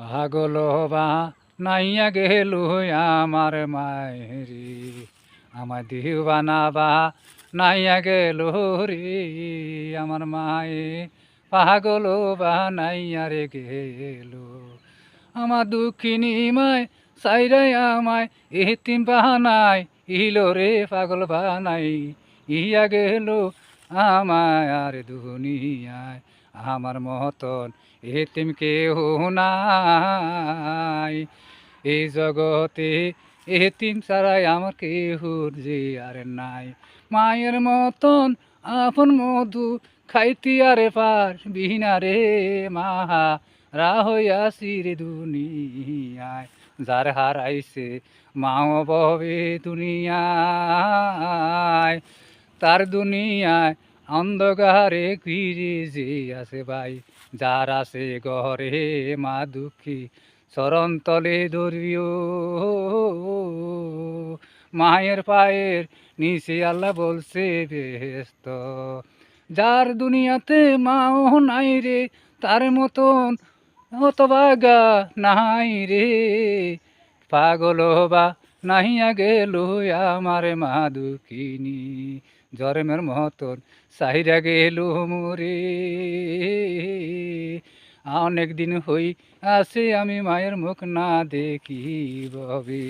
পাগল বা নাইয়া গেল আমার মায়েরি, আমার দিওয়ানা বা নাইয়া গেল রে আমার মায়ে। পাগল বা নাইয়া রে গেল আমার দুঃখিনী মায়, সাইরাই আমায় এতিম বাহানায়, ইলো রে পাগল বানাই ইয়া গেল আমায় আর দুনিয়ায়। আমার মতন এতিম কেহ নাই এই জগতে, এতিম ছাড়াই আমার কেহ যে আর নাই। মায়ের মতন আপন মধু খাইতি আরে পার বিনা রে মাহা রা হইয়াছি রে দুনিয়ায়। যার হারাইছে মাও ববে দুনিয়ায়, তার দুনিয়ায় অন্ধকারে ফিরে যে আছে ভাই। যার আছে ঘরে মা দুঃখী চরণ তলে ধরিও, মায়ের পায়ের নিচে আল্লাহ বলছে বেহেশত। যার দুনিয়াতে মাও নাই রে, তার মতন হতভাগা নাই রে। পাগল বা নাহিয়া গেল আমার মা দুঃখিনী, জন্মের মতন সাইরা গেল মোরে। অনেক দিন হই আছে আমি মায়ের মুখ না দেখি ববে।